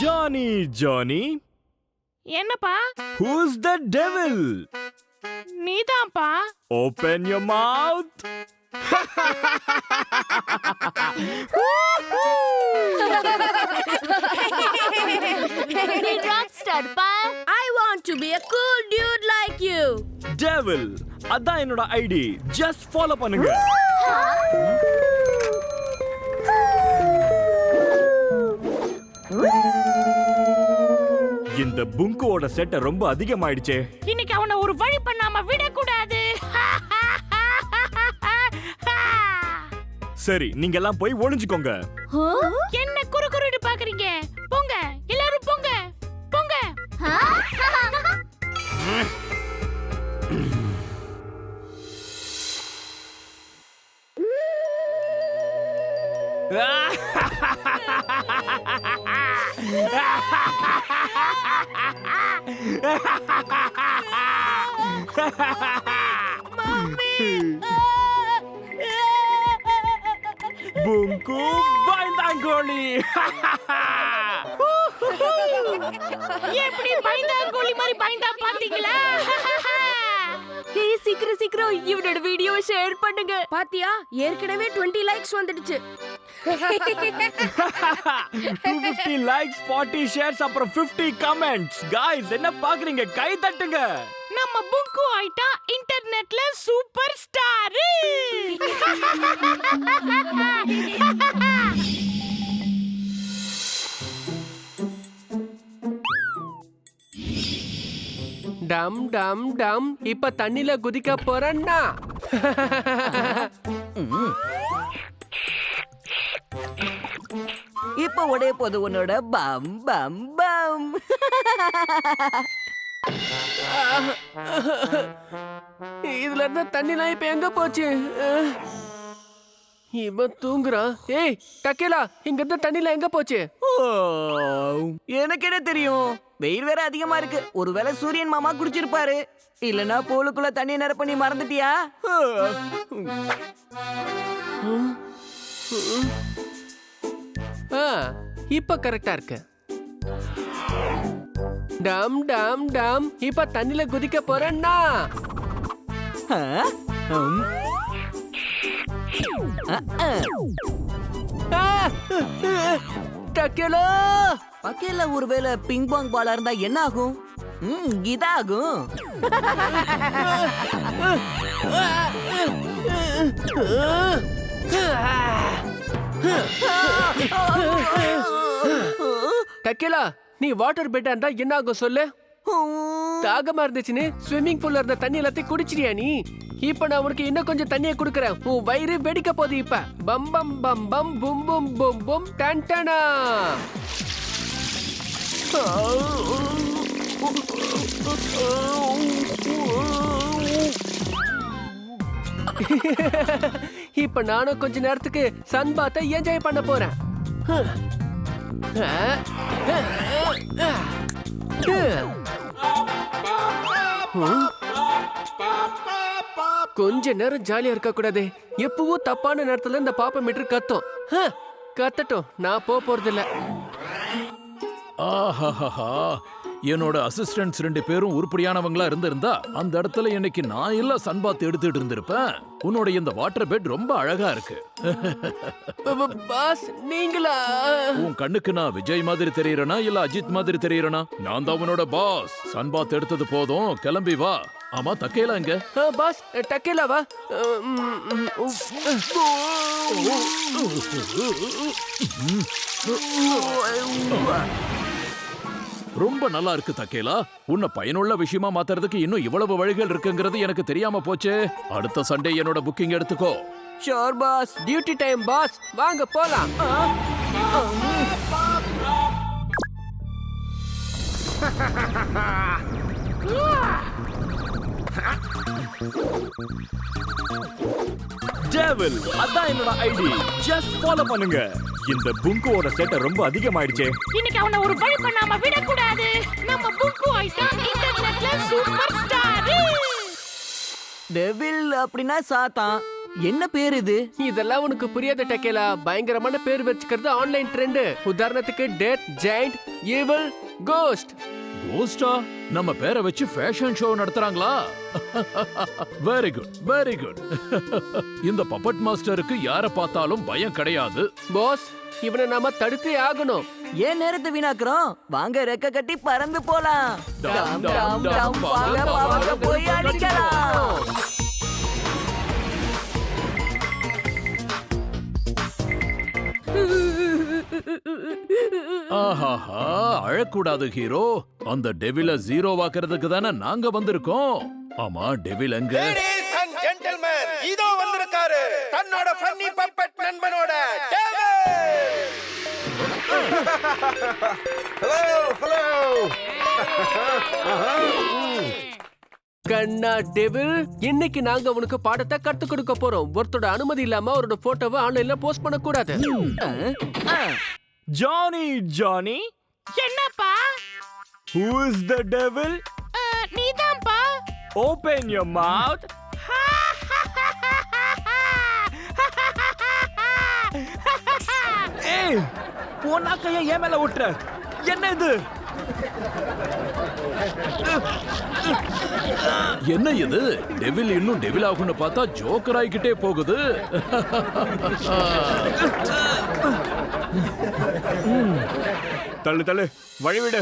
Johnny Johnny, என்னப்பா? who's the devil? நீதான்ப்பா. Open your mouth. நீ rock star பா. I want to be a cool dude like you. Devil, அதான் என்னோட ID. Just follow பண்ணுங்க. இந்த புங்குவோட செட்ட ரொம்ப அதிகமாயிடுச்சே. இன்னைக்கு அவனை ஒரு வழி பண்ணாம விட கூடாது. சரி, நீங்க எல்லாம் போய் ஒளிஞ்சுக்கோங்க. என்ன குறுகுறுன்னு பாக்குறீங்க? போங்க, எல்லாரும் போங்க, போங்க. புங்கு பயந்தாங்கோலி. எப்படி பயந்தாங்கோலி மாதிரி பயந்தா பாத்தீங்களா? ஏய் சீக்கிரம் சீக்கிரம் இவனோட வீடியோவை ஷேர் பண்ணுங்க. பாத்தியா, ஏற்கனவே 20 லைக்ஸ் வந்துடுச்சு. 250 likes, 40 shares, அப்புறம் 50 comments. Guys, என்ன பாக்குறீங்க? கை தட்டுங்க. நம்ம புங்கு ஆயிட்டா இன்டர்நெட்ல சூப்பர் ஸ்டார். டம் டம் டம், இப்ப தண்ணில குதிக்க போறேன்னா. இப்ப உடைய போது உன்னோட பம் பம் பம். இதுல இருந்த தண்ணிலாம் இப்ப எங்க போச்சு? இவன் தூங்குறான். ஏய் டக்கேலா, இங்க இருந்த தண்ணில எங்க போச்சு? எனக்கு என்ன தெரியும்? வெயில் வேற அதிகமா இருக்கு. ஒருவேளை சூரியன் மாமா குடிச்சிருப்பாரு. இல்லனா போலுக்குள்ள தண்ணி நிரப்ப நீ மறந்துட்டியா? இப்ப கரெக்டா இருக்கு. டம் டம் டம், இப்ப தண்ணில குதிக்க போறேன்னா. டக்கேலா, பக்கேல ஒருவேளை பிங் பாங் பாலா இருந்தா என்ன ஆகும்? இதாகும். டக்கேலா, நீ வாட்டர் பெட்டா இருந்தா என்ன ஆகும் சொல்லு? தாகமா இருந்துச்சுன்னு ஸ்விம்மிங் பூல்ல இருந்த தண்ணி எல்லாத்தையும் குடிச்சிரியா நீ? இப்ப நான் உனக்கு இன்னும் கொஞ்சம் தண்ணியை குடுக்கறேன். உன் வயிறு வெடிக்க போகுது இப்ப. பம் பம் பம் பம் பும் பும் பும் பும் டண்டனா. இப்ப நானும் கொஞ்ச நேரத்துக்கு சன் பாத்தை என்ஜாய் பண்ண போறேன். கொஞ்ச நேரம் ஜாலியா இருக்க கூடாது. எப்பவும் தப்பான நேரத்துல இந்த பாப்பா மீட்டர் கத்தும். கத்தட்டும், நான் போறது இல்ல. ஆஹாஹா, என்னோட அசிஸ்டன்ட்ஸ் 2 பேரும் உருப்படியானவங்களா இருந்திருந்தா அந்த இடத்துல இன்னைக்கு நான் எல்லாம் சன்பாத் எடுத்துட்டு இருந்திருப்பேன். உன்னோட இந்த வாட்டர் பெட் ரொம்ப அழகா இருக்கு. பாஸ், நீங்களா? உன் கண்ணுக்கு நான் விஜய் மாதிரி தெரியறனா இல்ல அஜித் மாதிரி தெரியறனா? நான் தான் உன்னோட பாஸ். சன்பாத் எடுத்தது போதும், கிளம்பி வா. ஆமா, தக்கேலா எங்க? பாஸ், டக்கேலா வா. ரொம்ப நல்லா இருக்கு தக்கேலா. உன்னை பயனுள்ள விஷயமா மாத்துறதுக்கு இன்னும் இவ்வளவு வழிகள் இருக்குங்கிறது எனக்கு தெரியாம போச்சு. அடுத்த சண்டே என்னோட புக்கிங் எடுத்துக்கோ. Sure boss. Duty time boss, வாங்க போலாம். Devil, அதான் என்னோட ஐடி. ஜஸ்ட் ஃபாலோ பண்ணுங்க. இந்த புங்குவோட செட்ட ரொம்ப அதிகமாயிடுச்சே. இன்னைக்கு அவனை ஒரு வழி பண்ணாம விட கூடாது. நம்ம புங்கு ஆயிட்டா இன்டர்நெட்ல சூப்பர் ஸ்டார். டெவில் அப்படின்னா சாத்தான். என்ன பேர் இது? இதெல்லாம் உனக்கு புரியாத டக்கேலா. பயங்கரமான பேர் வச்சுக்கிறது ஆன்லைன் ட்ரெண்ட். உதாரணத்துக்கு டெத், ஜெயண்ட், ஈவில், கோஸ்ட். கோஸ்டா? நம்ம பேரை வச்சு ஃபேஷன் ஷோ நடத்துறாங்களா? Very good, very good. இந்த பப்பட் மாஸ்டருக்கு யார பார்த்தாலும் பயம் கிடையாது. பாஸ், இவனை நாம தடுத்தே ஆகணும். ஏன் நேரத்தை வீணாக்குறோம்? வாங்க ரெக்க கட்டி பறந்து போலாம். டம் டம் டம் வாங்க வாங்க போய் அடிக்கலாம். ஆஹாஹா, அழக்கூடாது ஹீரோ. அந்த டெவில ஜீரோ வாக்குறதுக்கு தானே நாங்க வந்திருக்கோம். ஆமா, டெவில் எங்க? Ladies and gentlemen, இதோ வந்திருக்காரு தன்னோட ஃபன்னி பப்பட் நண்பனோட டேவிட். ஹலோ. கண்ணா டெவில், இன்னைக்கு நாங்க உனக்கு பாடத்தை கத்து கொடுக்க போறோம். ஒருத்தோட அனுமதி இல்லாம அவரோட போட்டோவை ஆன்லைன்ல போஸ்ட் பண்ண கூடாது. ஜானி, ஜானி, என்னப்பா? who is the devil? நீதான்ப்பா. Open your mouth. ஏய், போனா கைய ஏன் மேல விட்டுற? என்ன இது? என்ன இது? டெவில் இன்னும் டெவில் ஆகும்னு பார்த்தா ஜோக்கர் ஆகிக்கிட்டே போகுது. தள்ளு தள்ளு, வழிவிடு.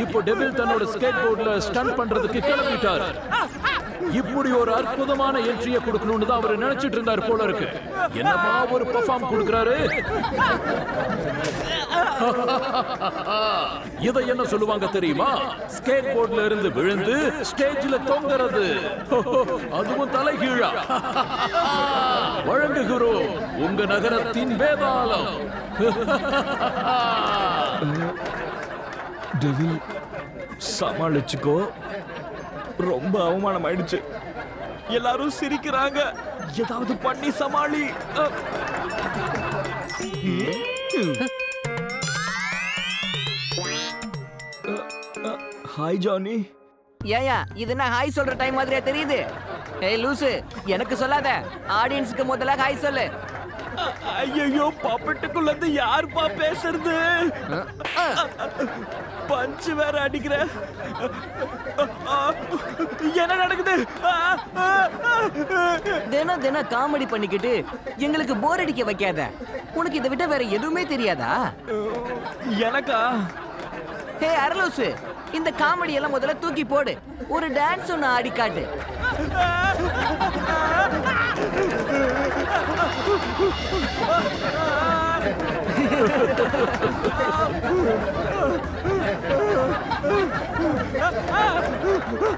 இப்போ டெவில் தன்னோட ஸ்கேட் போர்ட்ல ஸ்டண்ட் பண்றதுக்கு கிளம்பிட்டார். இப்படி ஒரு அற்புதமான என்ட்ரியை கொடுக்கணும்னு தான் அவர் நினைச்சிட்டு இருந்தார் போல இருக்கு. என்னமா ஒரு பெர்ஃபார்ம் கொடுக்கறாரு. இதை என்ன சொல்லுவாங்க தெரியுமா? ஸ்கேட் போர்ட்ல இருந்து விழுந்து ஸ்டேஜ்ல தொங்குறது. அதுவும் தலைகீழா. வழங்குகிறோம் உங்க நகரத்தின் வேதாளம். டெவில், சமாளிச்சுக்கோ. ரொம்ப அவமானம் ஆயிடுச்சு. எல்லாரும் சிரிக்கிறாங்க. ஏதாவது பண்ணி சமாளி. Hi Johnny. ஏயா இது என்ன ஹாய் சொல்ற டைம் மாதிரியா தெரியுது? ஏய் லூசு, எனக்கு சொல்லாத. ஆடியன்ஸ்க்கு முதல்ல ஹாய் சொல்லு. ஐயோ, பப்பட்டுக்குள்ள இருந்து யாருப்பா பேசுறது? பஞ்சு வேற அடிக்கிற. என்ன நடக்குது? தினம் தினம் காமெடி பண்ணிக்கிட்டு எங்களுக்கு போர் அடிக்க வைக்காத. உனக்கு இதை விட்ட வேற எதுவுமே தெரியாதா? எனக்கா? ஹே அரலூசு, இந்த காமெடி எல்லாம் முதல்ல தூக்கி போடு. ஒரு டான்ஸ் ஒன்னு ஆடி காட்டு.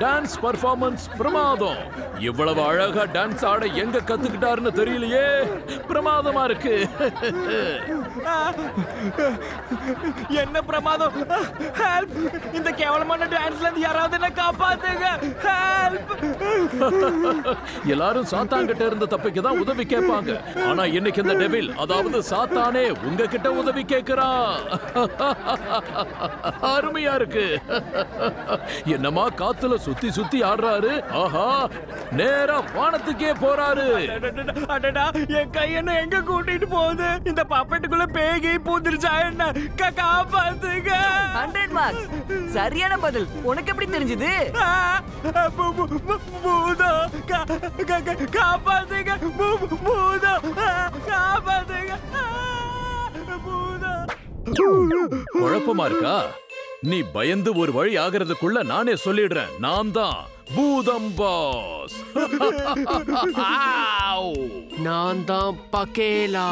டான்ஸ் பெர்ஃபார்மன்ஸ் பிரமாதம். இவ்வளவு அழகா டான்ஸ் ஆட எங்க கத்துக்கிட்டாருன்னு தெரியலையே. பிரமாதமா இருக்கு. என்ன பிரமாதம்? ஹெல்ப்! இந்த கேவலமான டான்ஸ்ல இருந்து யாராவது என்ன காப்பாத்துங்க. ஹெல்ப்! எல்லாரும் சாத்தான்கிட்ட இருந்து தப்பிக்க தான் உதவி கேட்பாங்க. ஆனா இன்னைக்கு இந்த டெவில், அதாவது சாத்தானே உங்ககிட்ட உதவி கேட்கிறான். அருமையா இருக்கு. என்னமா காத்துல சுத்தி சுத்தி ஆடுறாரு. ஆஹா, நேரா வானத்துக்கே போறாரு. அடடா, என் கை என்ன எங்க கூட்டிட்டு போகுது? இந்த பாப்பட்டுக்குள்ள பேகி பூந்துருச்சா என்ன? காப்பாத்துங்க. 100 மார்க்ஸ். சரியான பதில். உனக்கு எப்படி தெரிஞ்சது? பூதம், காப்பாத்துங்க. பூதம், காப்பாத்துங்க. பூதம். குழப்பமா இருக்கா? நீ பயந்து ஒரு வழி ஆகிறதுக்குள்ள நானே சொல்லிடுறேன். நான் தான் பூதம் பாஸ். நான் தான் பகேலா.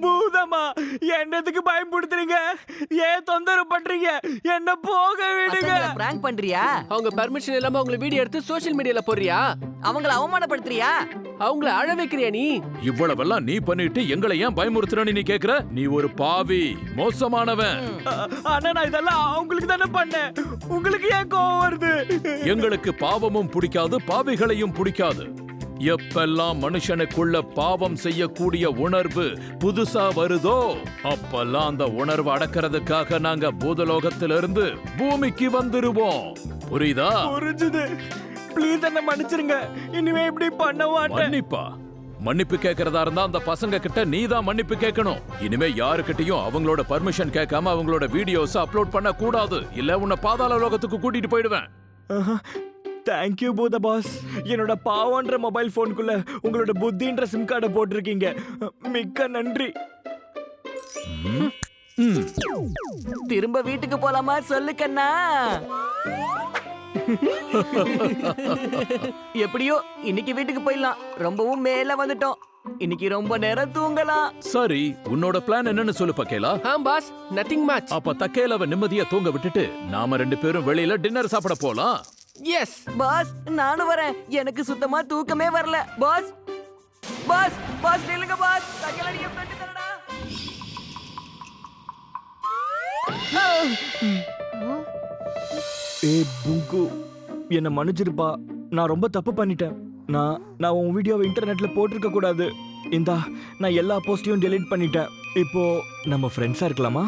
பூதமா? என்னதுக்கு பயன்படுத்துறீங்க? ஏன் தொந்தரவு பண்றீங்க? என்ன போக விடுங்க. பிராங்க் பண்றியா? அவங்க பெர்மிஷன் இல்லாம அவங்கள வீடியோ எடுத்து சோஷியல் மீடியால போடுறியா? அவங்கள அவமானப்படுத்துறியா? அவங்கள அழ வைக்கிறியா நீ? இவ்வளவெல்லாம் நீ பண்ணிட்டு எங்களை ஏன் பயமுறுத்துறன்னு நீ கேக்குற? நீ ஒரு பாவி, மோசமானவன். ஆனா நான் இதெல்லாம் நான் உங்களுக்கு தானே பண்ணேன். உங்களுக்கு ஏன் கோவம் வருது? எங்களுக்கு பாவமும் பிடிக்காது, பாவிகளையும் பிடிக்காது. எப்பெல்லாம் மனுஷனுக்குள்ள பாவம் செய்யக்கூடிய உணர்வு புதுசா வருதோ அப்பெல்லாம் அந்த உணர்வு அடக்கிறதுக்காக நாங்க பூதலோகத்திலிருந்து பூமிக்கு வந்துருவோம். புரியுதா? புரிஞ்சுது. ப்ளீஸ் என்ன மன்னிச்சிருங்க. இனிமே இப்படி பண்ண மாட்டேன். மன்னிப்பா? மன்னிப்பு கேட்கறதா இருந்தா அந்த பசங்க கிட்ட நீ தான் மன்னிப்பு கேட்கணும். இனிமே யாருக்கிட்டையும் அவங்களோட பர்மிஷன் கேட்காம அவங்களோட வீடியோஸ் அப்லோட் பண்ண கூடாது. இல்ல உன்னை பாதாள லோகத்துக்கு கூட்டிட்டு போயிடுவேன். தேங்க்யூ பூத பாஸ். என்னோட பாவன்ற மொபைல் போனுக்குள்ள உங்களோட புத்தின்ற சிம் கார்டை போட்டிருக்கீங்க. மிக்க நன்றி. திரும்ப வீட்டுக்கு போலாமா சொல்லு கண்ணா. எப்படியோ இன்னைக்கு வீட்டுக்கு போயிடலாம். ரொம்பவும் மேல வந்துட்டோம். இன்னைக்கு ரொம்ப நேரம் தூங்கலாம். சரி, உன்னோட பிளான் என்னன்னு சொல்லு பக்கேலா. Pass, nothing much. அப்ப தக்கேலாவை நிம்மதியா தூங்க விட்டுட்டு நாம 2 பேரும் வெளியில டின்னர் சாப்பிட போலாம். எஸ் பாஸ், நானும் வரேன். எனக்கு சுத்தமா தூக்கமே வரல. பாஸ் பாஸ் பாஸ் நில்லுங்க பாஸ். தக்கலடிய ஃப்ரெண்ட் தரடா. புங்கு, என்ன மன்னிச்சிருப்பா. நான் ரொம்ப தப்பு பண்ணிட்டேன். நான் உன் வீடியோவை இன்டர்நெட்ல போட்டிருக்க கூடாது. நான் எல்லா போஸ்டையும் டெலீட் பண்ணிட்டேன். இப்போ நம்ம ஃப்ரெண்ட்ஸா இருக்கலாமா?